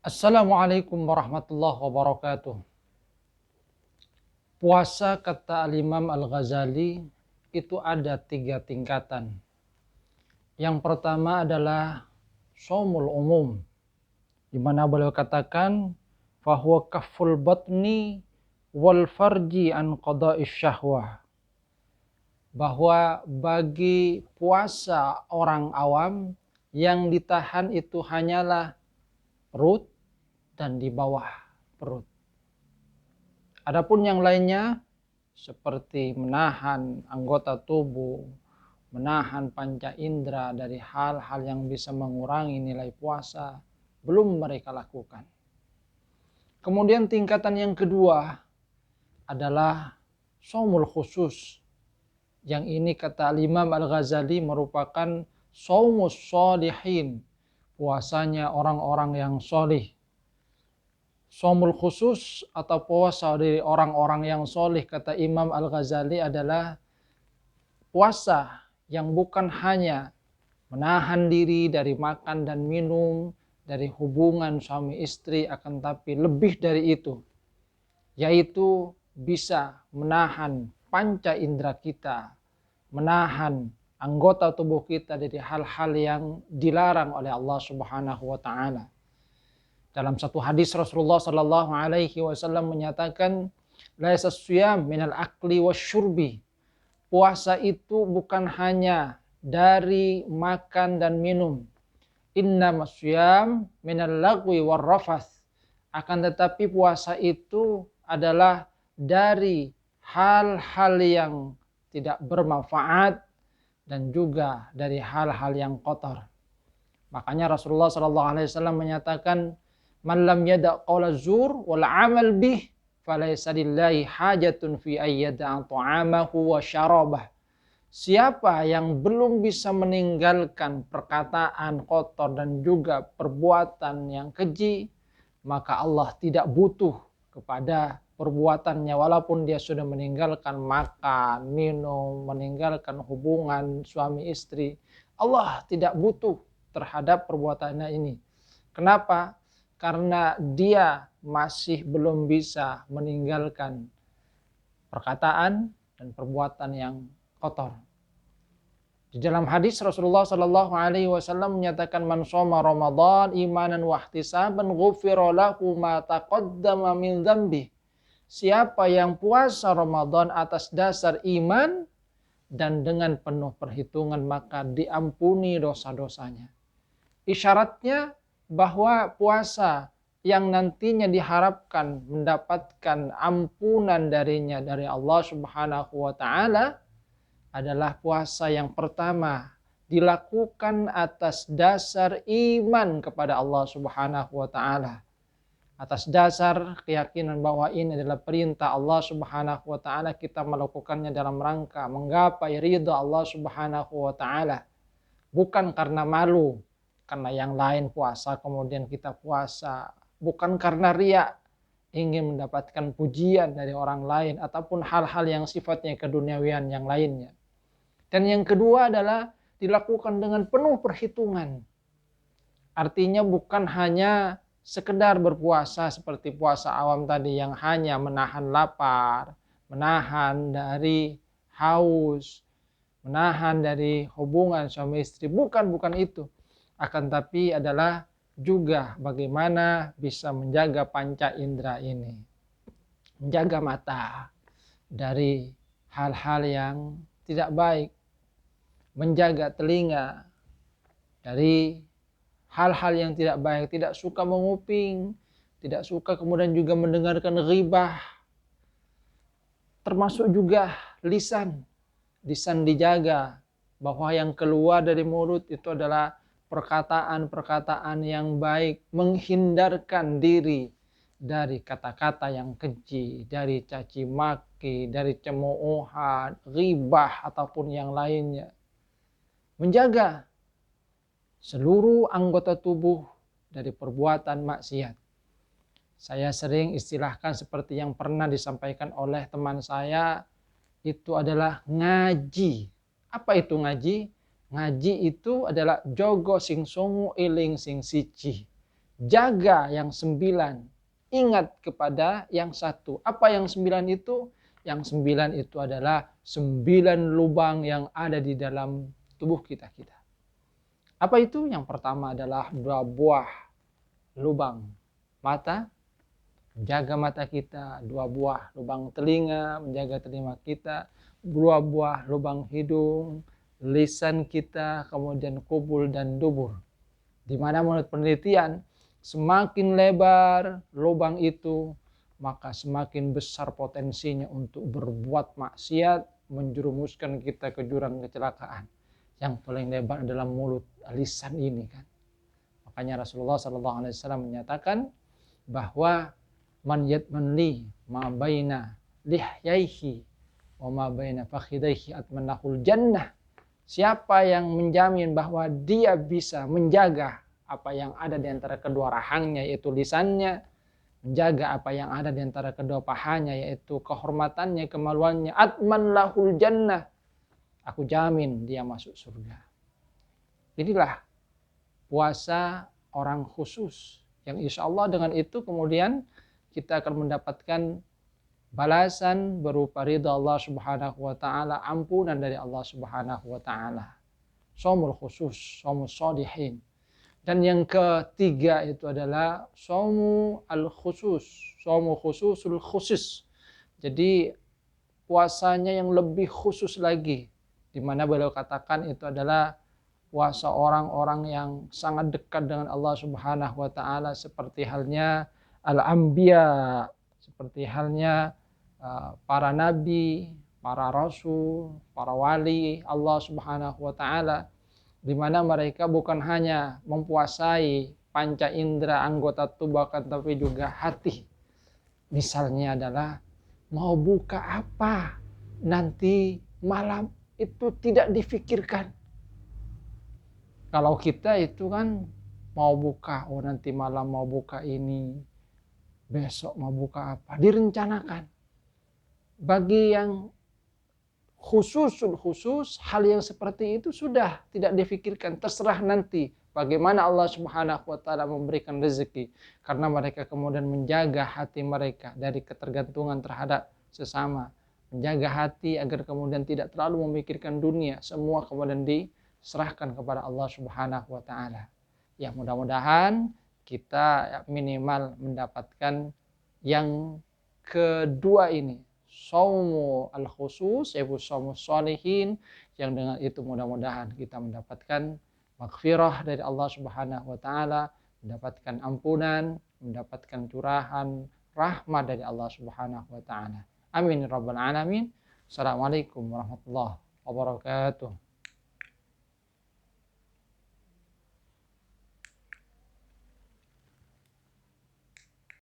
Assalamualaikum warahmatullahi wabarakatuh. Puasa kata Al-Imam Al-Ghazali itu ada 3 tingkatan. Yang pertama adalah shaumul umum, di mana beliau katakan fahuwa kafful batni wal farji an qada'ish syahwah. Bahwa bagi puasa orang awam yang ditahan itu hanyalah perut dan di bawah perut. Adapun yang lainnya seperti menahan anggota tubuh, menahan panca indera dari hal-hal yang bisa mengurangi nilai puasa, belum mereka lakukan. Kemudian tingkatan yang kedua adalah shaumul khusus. Yang ini kata Imam Al-Ghazali merupakan shaumus sholihin, puasanya orang-orang yang solih. Shaumul khusus atau puasa dari orang-orang yang solih kata Imam Al-Ghazali adalah puasa yang bukan hanya menahan diri dari makan dan minum, dari hubungan suami istri, akan tapi lebih dari itu, yaitu bisa menahan panca indera kita, menahan anggota tubuh kita dari hal-hal yang dilarang oleh Allah Subhanahu wa taala. Dalam satu hadis Rasulullah sallallahu alaihi wasallam menyatakan, laisa siyam minal akli wasyurbi. Puasa itu bukan hanya dari makan dan minum. Innamas siyam minal lagwi warrafath. Akan tetapi puasa itu adalah dari hal-hal yang tidak bermanfaat dan juga dari hal-hal yang kotor. Makanya Rasulullah sallallahu alaihi wasallam menyatakan, man lam yada' qawla zur wal amal bih falaysa lillahi hajatun fi ayyada'a ta'amahu wa syarabah. Siapa yang belum bisa meninggalkan perkataan kotor dan juga perbuatan yang keji, maka Allah tidak butuh kepada perbuatannya, walaupun dia sudah meninggalkan makan, minum, meninggalkan hubungan suami istri. Allah tidak butuh terhadap perbuatannya ini. Kenapa? Karena dia masih belum bisa meninggalkan perkataan dan perbuatan yang kotor. Di dalam hadis Rasulullah sallallahu alaihi wasallam menyatakan, man shoma Ramadan imanan wa ihtisaban ghufira lahu ma taqaddama min dzambi. Siapa yang puasa Ramadan atas dasar iman dan dengan penuh perhitungan, maka diampuni dosa-dosanya. Isyaratnya bahwa puasa yang nantinya diharapkan mendapatkan ampunan darinya dari Allah Subhanahu wa taala adalah puasa yang pertama dilakukan atas dasar iman kepada Allah Subhanahu wa taala. Atas dasar keyakinan bahwa ini adalah perintah Allah Subhanahu wa taala, kita melakukannya dalam rangka menggapai ridha Allah Subhanahu wa taala. Bukan karena malu, karena yang lain puasa kemudian kita puasa, bukan karena riya, ingin mendapatkan pujian dari orang lain ataupun hal-hal yang sifatnya keduniawian yang lainnya. Dan yang kedua adalah dilakukan dengan penuh perhitungan. Artinya bukan hanya sekedar berpuasa seperti puasa awam tadi yang hanya menahan lapar, menahan dari haus, menahan dari hubungan suami istri. Bukan itu. Akan tapi adalah juga bagaimana bisa menjaga panca indera ini. Menjaga mata dari hal-hal yang tidak baik. Menjaga telinga dari hal-hal yang tidak baik. Tidak suka menguping. Tidak suka kemudian juga mendengarkan ghibah. Termasuk juga lisan. Lisan dijaga. Bahwa yang keluar dari mulut itu adalah perkataan-perkataan yang baik, menghindarkan diri dari kata-kata yang keji, dari caci maki, dari cemoohan, ghibah ataupun yang lainnya. Menjaga seluruh anggota tubuh dari perbuatan maksiat. Saya sering istilahkan seperti yang pernah disampaikan oleh teman saya, itu adalah ngaji. Apa itu ngaji? Ngaji itu adalah jogo sing songo eling sing siji. jaga yang 9, ingat kepada yang 1. Apa yang 9 itu? Yang 9 itu adalah 9 lubang yang ada di dalam tubuh kita. Apa itu? Yang pertama adalah 2 buah lubang mata, jaga mata kita. 2 buah lubang telinga, menjaga telinga kita. 2 buah lubang hidung, lisan kita, kemudian kubul dan dubur. Di mana menurut penelitian, semakin lebar lubang itu, maka semakin besar potensinya untuk berbuat maksiat, menjerumuskan kita ke jurang kecelakaan. Yang paling lebar adalah mulut, lisan ini kan. Makanya Rasulullah SAW menyatakan bahwa man yatmanli ma baina lihyaihi wa ma baina fakhidaihi atmanahul jannah. Siapa yang menjamin bahwa dia bisa menjaga apa yang ada di antara kedua rahangnya, yaitu lisannya, menjaga apa yang ada di antara kedua pahanya, yaitu kehormatannya, kemaluannya, atman lahul jannah, aku jamin dia masuk surga. Inilah puasa orang khusus, yang insya Allah dengan itu kemudian kita akan mendapatkan balasan berupa ridha Allah Subhanahu wa taala, ampunan dari Allah Subhanahu wa taala. Shaumul khusus, shaumul sholihin. Dan yang ketiga itu adalah shaumu al-khusus, shaumu khususul khusus. Jadi puasanya yang lebih khusus lagi, di mana beliau katakan itu adalah puasa orang-orang yang sangat dekat dengan Allah Subhanahu wa taala, seperti halnya al-anbiya, seperti halnya para nabi, para rasul, para wali Allah Subhanahu wa taala, di mana mereka bukan hanya mempuasai panca indera anggota tubuh, tapi juga hati. Misalnya adalah mau buka apa nanti malam itu tidak difikirkan. Kalau kita itu kan mau buka, oh nanti malam mau buka ini, besok mau buka apa, direncanakan. Bagi yang khususul khusus, hal yang seperti itu sudah tidak difikirkan, terserah nanti bagaimana Allah Subhanahu wa taala memberikan rezeki, karena mereka kemudian menjaga hati mereka dari ketergantungan terhadap sesama, menjaga hati agar kemudian tidak terlalu memikirkan dunia, semua kemudian diserahkan kepada Allah Subhanahu wa taala. Ya, mudah-mudahan kita minimal mendapatkan yang kedua ini, shaumu al-khusus, yaitu shaumu sholihin, yang dengan itu mudah-mudahan kita mendapatkan maghfirah dari Allah Subhanahu wa taala, mendapatkan ampunan, mendapatkan curahan rahmat dari Allah Subhanahu wa taala. Amin rabbal alamin. Assalamualaikum warahmatullahi wabarakatuh.